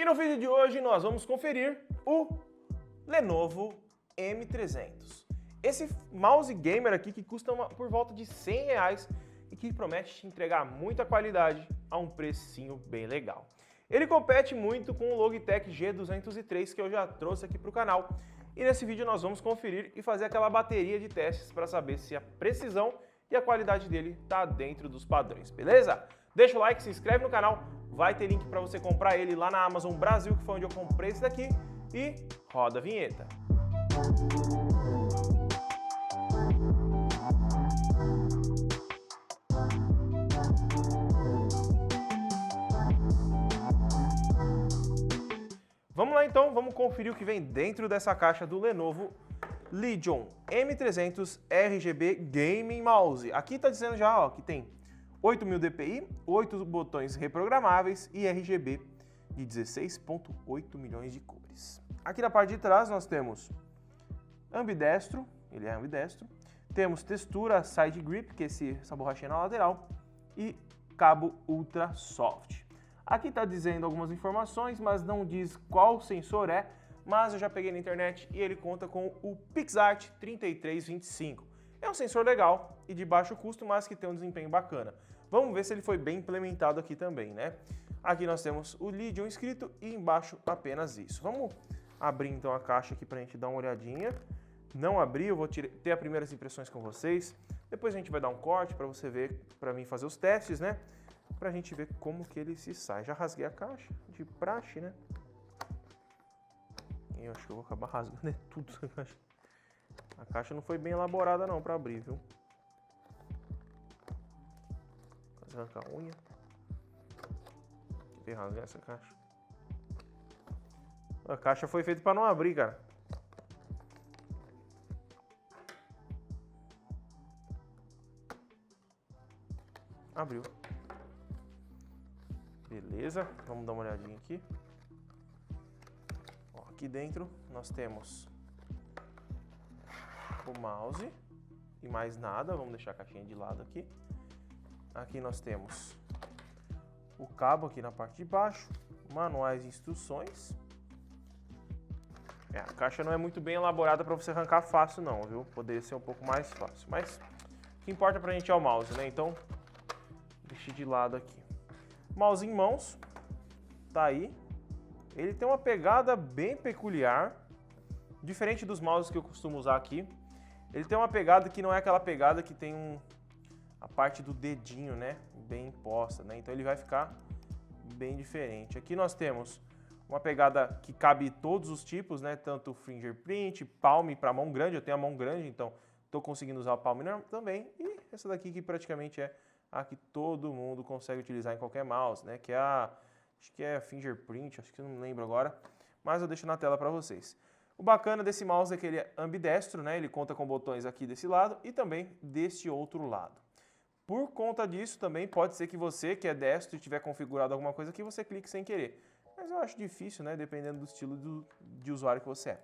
E no vídeo de hoje nós vamos conferir o Lenovo M300. Esse mouse gamer aqui que custa por volta de R$100 e que promete te entregar muita qualidade a um precinho bem legal. Ele compete muito com o Logitech G203 que eu já trouxe aqui para o canal. E nesse vídeo nós vamos conferir e fazer aquela bateria de testes para saber se a precisão e a qualidade dele está dentro dos padrões, beleza? Deixa o like, se inscreve no canal, vai ter link para você comprar ele lá na Amazon Brasil, que foi onde eu comprei esse daqui, e roda a vinheta. Vamos lá então, vamos conferir o que vem dentro dessa caixa do Lenovo Legion M300 RGB Gaming Mouse. Aqui está dizendo já ó, que tem 8000 dpi, 8 botões reprogramáveis e RGB de 16,8 milhões de cores. Aqui na parte de trás nós temos ambidestro, ele é ambidestro, temos textura side grip, que é essa borrachinha na lateral, e cabo ultra soft. Aqui está dizendo algumas informações, mas não diz qual sensor é, mas eu já peguei na internet e ele conta com o PixArt 3325. É um sensor legal e de baixo custo, mas que tem um desempenho bacana. Vamos ver se ele foi bem implementado aqui também, né? Aqui nós temos o Legion escrito e embaixo apenas isso. Vamos abrir então a caixa aqui para a gente dar uma olhadinha. Não abri, eu vou ter as primeiras impressões com vocês. Depois a gente vai dar um corte para você ver, para mim fazer os testes, né? Pra gente ver como que ele se sai. Já rasguei a caixa, de praxe, né? E eu acho que eu vou acabar rasgando tudo essa caixa. A caixa não foi bem elaborada não pra abrir, viu? Quase arrancar a unha. Tem que rasgar essa caixa. A caixa foi feita pra não abrir, cara. Abriu. Beleza, vamos dar uma olhadinha aqui. Ó, aqui dentro nós temos o mouse e mais nada. Vamos deixar a caixinha de lado aqui. Aqui nós temos o cabo aqui na parte de baixo, manuais e instruções. A caixa não é muito bem elaborada para você arrancar fácil não, viu? Poderia ser um pouco mais fácil, mas o que importa pra gente é o mouse, né? Então, deixe de lado aqui. Mouse em mãos, tá aí. Ele tem uma pegada bem peculiar, diferente dos mouses que eu costumo usar aqui. Ele tem uma pegada que não é aquela pegada que tem a parte do dedinho, né, bem imposta, né? Então ele vai ficar bem diferente. Aqui nós temos uma pegada que cabe todos os tipos, né? Tanto fingerprint, palm para mão grande. Eu tenho a mão grande, então estou conseguindo usar o palm também. E essa daqui que praticamente é a que todo mundo consegue utilizar em qualquer mouse, né? Que é acho que é fingerprint, acho que eu não lembro agora, mas eu deixo na tela para vocês. O bacana desse mouse é que ele é ambidestro, né? Ele conta com botões aqui desse lado e também deste outro lado. Por conta disso também pode ser que você que é destro e tiver configurado alguma coisa aqui, você clique sem querer. Mas eu acho difícil, né? Dependendo do estilo de usuário que você é.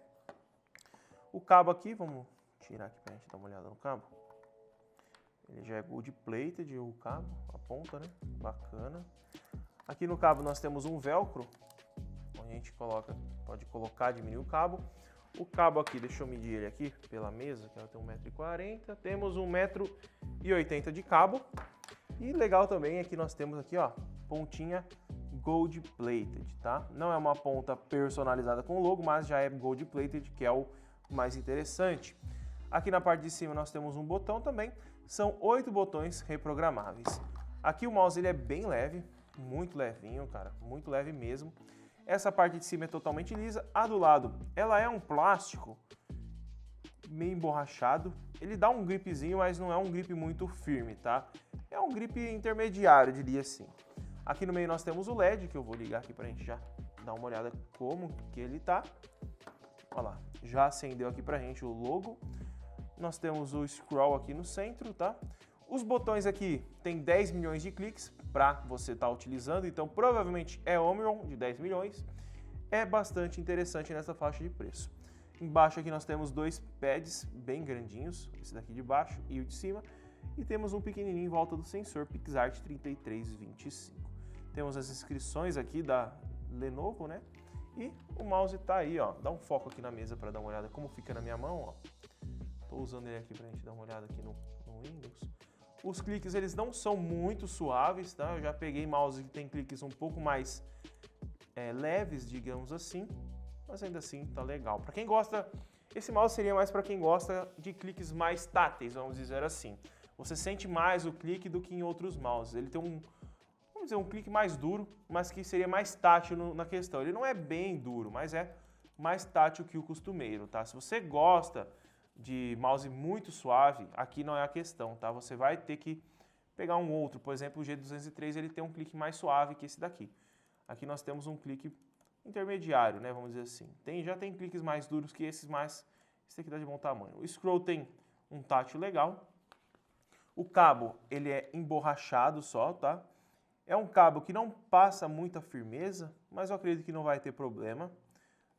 O cabo aqui, vamos tirar aqui para a gente dar uma olhada no cabo. Ele já é gold plated, o cabo, a ponta, né? Bacana. Aqui no cabo nós temos um velcro, onde a gente pode colocar, diminuir o cabo. O cabo aqui, deixa eu medir ele aqui pela mesa, que ela tem 1,40 m. Temos 1,80 m de cabo. E legal também é que nós temos aqui, ó, pontinha gold plated, tá? Não é uma ponta personalizada com o logo, mas já é gold plated, que é o mais interessante. Aqui na parte de cima nós temos um botão também. São 8 botões reprogramáveis. Aqui o mouse ele é bem leve, muito levinho, cara, muito leve mesmo. Essa parte de cima é totalmente lisa. A do lado, ela é um plástico meio emborrachado. Ele dá um gripzinho, mas não é um grip muito firme, tá? É um grip intermediário, diria assim. Aqui no meio nós temos o LED, que eu vou ligar aqui pra gente já dar uma olhada como que ele tá. Olha lá, já acendeu aqui pra gente o logo. Nós temos o scroll aqui no centro, tá? Os botões aqui tem 10 milhões de cliques para você estar utilizando, então provavelmente é Omron de 10 milhões. É bastante interessante nessa faixa de preço. Embaixo aqui nós temos dois pads bem grandinhos, esse daqui de baixo e o de cima. E temos um pequenininho em volta do sensor PixArt 3325. Temos as inscrições aqui Lenovo, né? E o mouse tá aí, ó. Dá um foco aqui na mesa para dar uma olhada como fica na minha mão, ó. Tô usando ele aqui pra gente dar uma olhada aqui no Windows. Os cliques, eles não são muito suaves, tá? Eu já peguei mouse que tem cliques um pouco mais leves, digamos assim, mas ainda assim tá legal. Para quem gosta, esse mouse seria mais para quem gosta de cliques mais táteis, vamos dizer assim. Você sente mais o clique do que em outros mouses. Ele tem vamos dizer, um clique mais duro, mas que seria mais tátil na questão. Ele não é bem duro, mas é mais tátil que o costumeiro, tá? Se você gosta de mouse muito suave, aqui não é a questão, tá? Você vai ter que pegar um outro, por exemplo, o G203, ele tem um clique mais suave que esse daqui. Aqui nós temos um clique intermediário, né? Vamos dizer assim. Já tem cliques mais duros que esses, mas esse aqui dá de bom tamanho. O scroll tem um tátil legal. O cabo, ele é emborrachado só, tá? É um cabo que não passa muita firmeza, mas eu acredito que não vai ter problema.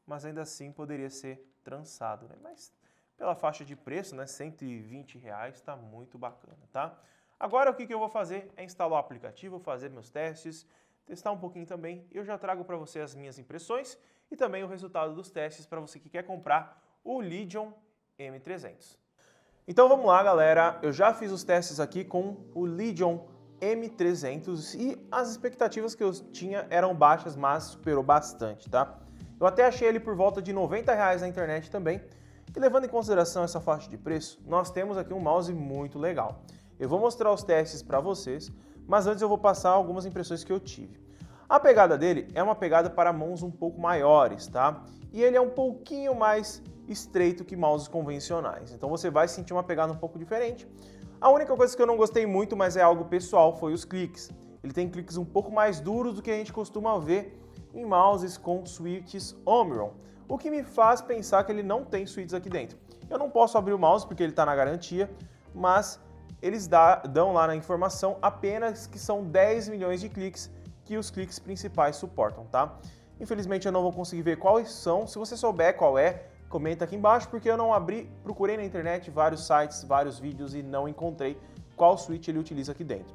Mas ainda assim poderia ser trançado, né? Mas pela faixa de preço, né? R$120, tá muito bacana, tá? Agora o que eu vou fazer é instalar o aplicativo, fazer meus testes, testar um pouquinho também. Eu já trago para você as minhas impressões e também o resultado dos testes para você que quer comprar o Legion M300. Então vamos lá, galera. Eu já fiz os testes aqui com o Legion M300 e as expectativas que eu tinha eram baixas, mas superou bastante, tá? Eu até achei ele por volta de R$90 na internet também. E levando em consideração essa faixa de preço, nós temos aqui um mouse muito legal. Eu vou mostrar os testes para vocês, mas antes eu vou passar algumas impressões que eu tive. A pegada dele é uma pegada para mãos um pouco maiores, tá? E ele é um pouquinho mais estreito que mouses convencionais. Então você vai sentir uma pegada um pouco diferente. A única coisa que eu não gostei muito, mas é algo pessoal, foi os cliques. Ele tem cliques um pouco mais duros do que a gente costuma ver em mouses com switches Omron, o que me faz pensar que ele não tem switches aqui dentro. Eu não posso abrir o mouse porque ele está na garantia, mas eles dão lá na informação apenas que são 10 milhões de cliques que os cliques principais suportam, tá? Infelizmente eu não vou conseguir ver quais são. Se você souber qual é, comenta aqui embaixo, porque eu não procurei na internet vários sites, vários vídeos e não encontrei qual switch ele utiliza aqui dentro.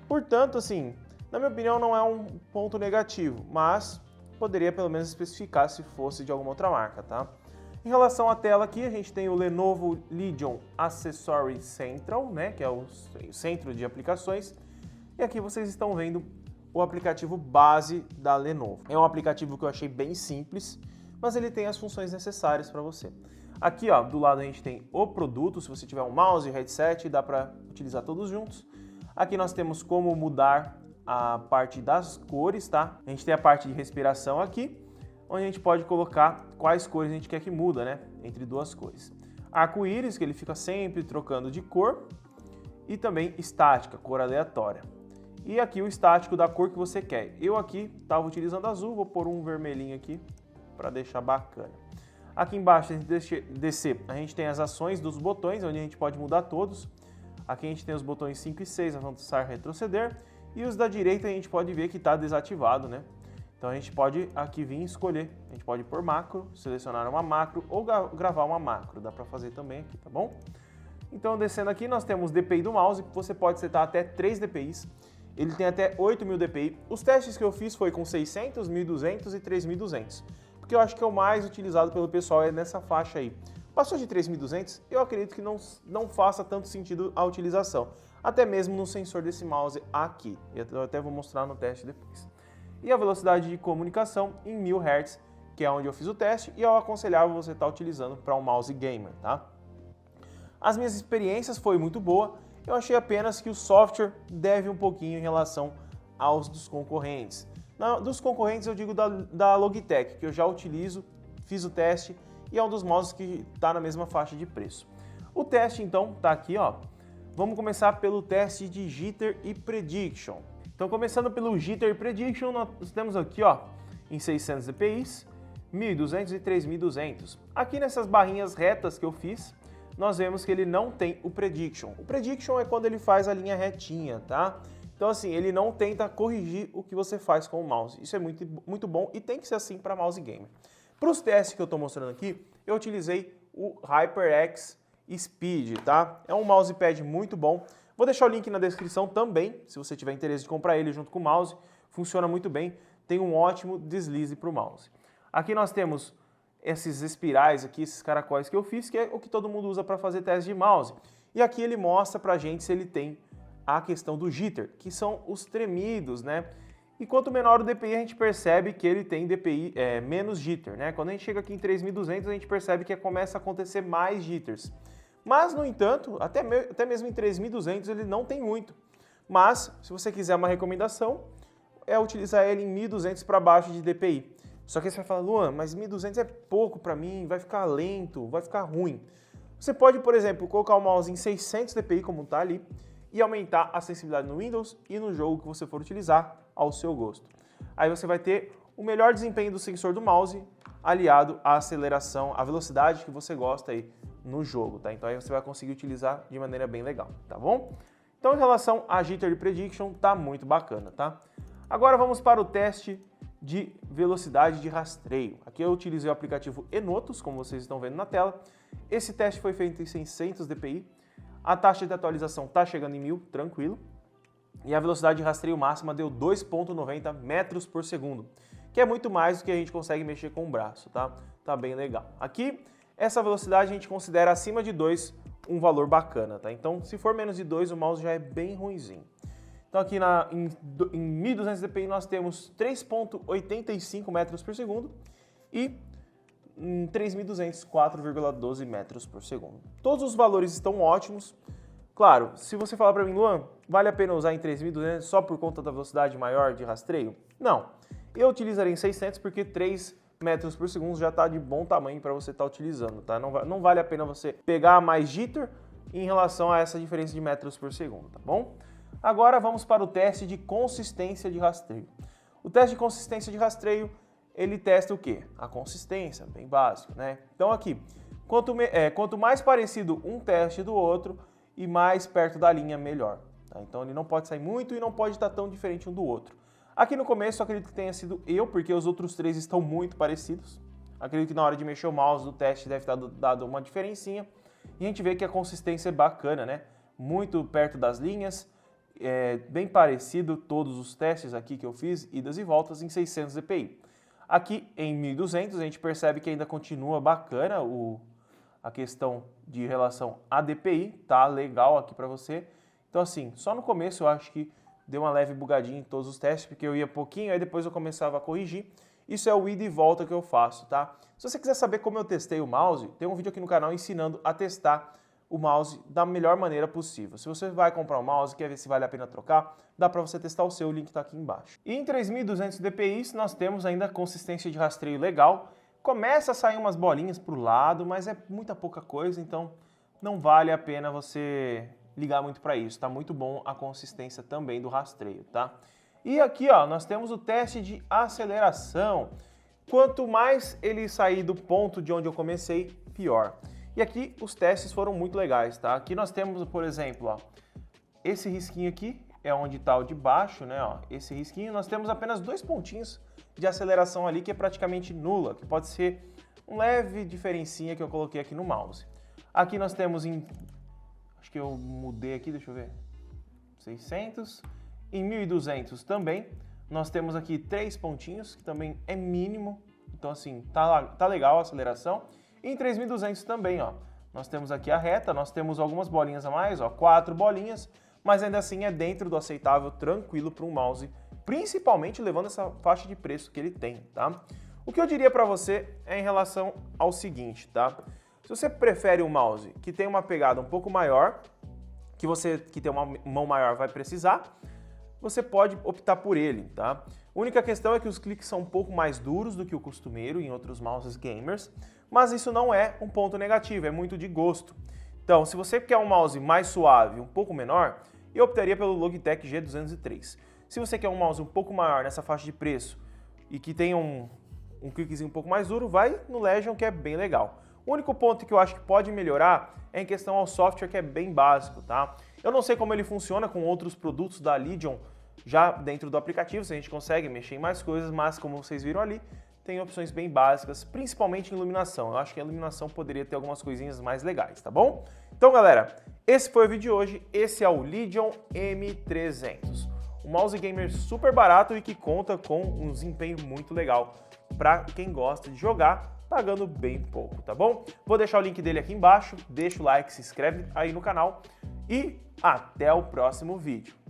Portanto, assim, na minha opinião não é um ponto negativo, mas poderia pelo menos especificar se fosse de alguma outra marca, tá? Em relação à tela aqui, a gente tem o Lenovo Legion Accessory Central, né, que é o centro de aplicações. E aqui vocês estão vendo o aplicativo base da Lenovo. É um aplicativo que eu achei bem simples, mas ele tem as funções necessárias para você. Aqui, ó, do lado a gente tem o produto, se você tiver um mouse e headset, dá para utilizar todos juntos. Aqui nós temos como mudar a parte das cores, tá? A gente tem a parte de respiração aqui, onde a gente pode colocar quais cores a gente quer que muda, né? Entre duas cores. Arco-íris, que ele fica sempre trocando de cor, e também estática, cor aleatória. E aqui o estático da cor que você quer. Eu aqui estava utilizando azul, vou pôr um vermelhinho aqui para deixar bacana. Aqui embaixo, se a gente descer, a gente tem as ações dos botões, onde a gente pode mudar todos. Aqui a gente tem os botões 5 e 6, avançar, retroceder. E os da direita a gente pode ver que está desativado, né? Então a gente pode aqui vir escolher. A gente pode pôr macro, selecionar uma macro ou gravar uma macro. Dá para fazer também aqui, tá bom? Então descendo aqui nós temos DPI do mouse. Você pode setar até 3 DPIs. Ele tem até 8.000 DPI. Os testes que eu fiz foi com 600, 1.200 e 3.200. Porque eu acho que é o mais utilizado pelo pessoal é nessa faixa aí. Passou de 3.200, eu acredito que não faça tanto sentido a utilização. Até mesmo no sensor desse mouse aqui. Eu até vou mostrar no teste depois. E a velocidade de comunicação em 1000 Hz, que é onde eu fiz o teste, e eu aconselhava você estar utilizando para um mouse gamer, tá? As minhas experiências foi muito boa. Eu achei apenas que o software deve um pouquinho em relação aos dos concorrentes. Dos concorrentes eu digo da Logitech, que eu já utilizo, fiz o teste e é um dos mouses que está na mesma faixa de preço. O teste então está aqui, ó. Vamos começar pelo teste de Jitter e Prediction. Então começando pelo Jitter e Prediction, nós temos aqui, ó, em 600 dpi, 1.200 e 3.200. Aqui nessas barrinhas retas que eu fiz, nós vemos que ele não tem o Prediction. O Prediction é quando ele faz a linha retinha, tá? Então assim, ele não tenta corrigir o que você faz com o mouse. Isso é muito, muito bom e tem que ser assim para mouse gamer. Para os testes que eu estou mostrando aqui, eu utilizei o HyperX Speed, tá? É um mousepad muito bom. Vou deixar o link na descrição também, se você tiver interesse de comprar ele junto com o mouse. Funciona muito bem. tem um ótimo deslize para o mouse. Aqui nós temos esses espirais aqui, esses caracóis que eu fiz, que é o que todo mundo usa para fazer teste de mouse. E aqui ele mostra pra gente se ele tem a questão do jitter, que são os tremidos, né? E quanto menor o DPI, a gente percebe que ele tem DPI menos jitter, né? Quando a gente chega aqui em 3200, a gente percebe que começa a acontecer mais jitters. Mas, no entanto, até mesmo em 3200 ele não tem muito. Mas, se você quiser uma recomendação, é utilizar ele em 1200 para baixo de DPI. Só que aí você vai falar, Luan, mas 1200 é pouco para mim, vai ficar lento, vai ficar ruim. Você pode, por exemplo, colocar o mouse em 600 dpi, como está ali, e aumentar a sensibilidade no Windows e no jogo que você for utilizar ao seu gosto. Aí você vai ter o melhor desempenho do sensor do mouse aliado à aceleração, à velocidade que você gosta aí no jogo, tá? Então aí você vai conseguir utilizar de maneira bem legal, tá bom? Então em relação a Jitter Prediction, tá muito bacana, tá? Agora vamos para o teste de velocidade de rastreio. Aqui eu utilizei o aplicativo Enotus, como vocês estão vendo na tela. Esse teste foi feito em 600 dpi. A taxa de atualização está chegando em 1000, tranquilo. E a velocidade de rastreio máxima deu 2,90 metros por segundo, que é muito mais do que a gente consegue mexer com o braço, tá? Tá bem legal. Aqui, essa velocidade a gente considera acima de 2 um valor bacana, tá? Então, se for menos de 2, o mouse já é bem ruinzinho. Então aqui em 1200 dpi nós temos 3,85 metros por segundo e em 3200, 4,12 metros por segundo. Todos os valores estão ótimos. Claro, se você falar para mim, Luan, vale a pena usar em 3200 só por conta da velocidade maior de rastreio? Não. Eu utilizaria em 600 porque 3 metros por segundo já está de bom tamanho para você estar utilizando, tá? Não vale a pena você pegar mais jitter em relação a essa diferença de metros por segundo, tá bom? Agora vamos para o teste de consistência de rastreio. O teste de consistência de rastreio, ele testa o quê? A consistência, bem básico, né? Então aqui, quanto mais parecido um teste do outro e mais perto da linha, melhor. Tá? Então ele não pode sair muito e não pode estar tão diferente um do outro. Aqui no começo, eu acredito que tenha sido eu, porque os outros três estão muito parecidos. Acredito que na hora de mexer o mouse do teste deve estar dado uma diferencinha. E a gente vê que a consistência é bacana, né? Muito perto das linhas. Bem parecido todos os testes aqui que eu fiz, idas e voltas em 600 dpi. Aqui em 1200 a gente percebe que ainda continua bacana a questão de relação a DPI, tá legal aqui para você. Então assim, só no começo eu acho que deu uma leve bugadinha em todos os testes, porque eu ia pouquinho, aí depois eu começava a corrigir. Isso é o ida e volta que eu faço, tá? Se você quiser saber como eu testei o mouse, tem um vídeo aqui no canal ensinando a testar o mouse da melhor maneira possível. Se você vai comprar um mouse, quer ver se vale a pena trocar, dá para você testar o seu, o link está aqui embaixo. E em 3200 dpi nós temos ainda consistência de rastreio legal. Começa a sair umas bolinhas para o lado, mas é muita pouca coisa, então não vale a pena você ligar muito para isso. Tá muito bom a consistência também do rastreio, tá? E aqui, ó, nós temos o teste de aceleração. Quanto mais ele sair do ponto de onde eu comecei, pior. E aqui os testes foram muito legais, tá? Aqui nós temos, por exemplo, ó, esse risquinho aqui é onde está o de baixo, né? Ó, esse risquinho, nós temos apenas 2 pontinhos de aceleração ali que é praticamente nula, que pode ser um leve diferencinha que eu coloquei aqui no mouse. Aqui nós temos acho que eu mudei aqui, deixa eu ver, 600, em 1200 também, nós temos aqui 3 pontinhos, que também é mínimo, então assim, tá legal a aceleração. E em 3200 também, ó, nós temos aqui a reta, nós temos algumas bolinhas a mais, ó, 4 bolinhas, mas ainda assim é dentro do aceitável, tranquilo para um mouse, principalmente levando essa faixa de preço que ele tem, tá? O que eu diria para você é em relação ao seguinte, tá? Se você prefere um mouse que tem uma pegada um pouco maior, que você que tem uma mão maior vai precisar, você pode optar por ele, tá? A única questão é que os cliques são um pouco mais duros do que o costumeiro em outros mouses gamers, mas isso não é um ponto negativo, é muito de gosto. Então, se você quer um mouse mais suave, um pouco menor, eu optaria pelo Logitech G203. Se você quer um mouse um pouco maior nessa faixa de preço e que tenha um cliquezinho um pouco mais duro, vai no Legion, que é bem legal. O único ponto que eu acho que pode melhorar é em questão ao software, que é bem básico, tá? Eu não sei como ele funciona com outros produtos da Legion já dentro do aplicativo, se a gente consegue mexer em mais coisas, mas como vocês viram ali, tem opções bem básicas, principalmente em iluminação. Eu acho que a iluminação poderia ter algumas coisinhas mais legais, tá bom? Então, galera, esse foi o vídeo de hoje. Esse é o Legion M300. um mouse gamer super barato e que conta com um desempenho muito legal para quem gosta de jogar pagando bem pouco, tá bom? Vou deixar o link dele aqui embaixo, deixa o like, se inscreve aí no canal e até o próximo vídeo.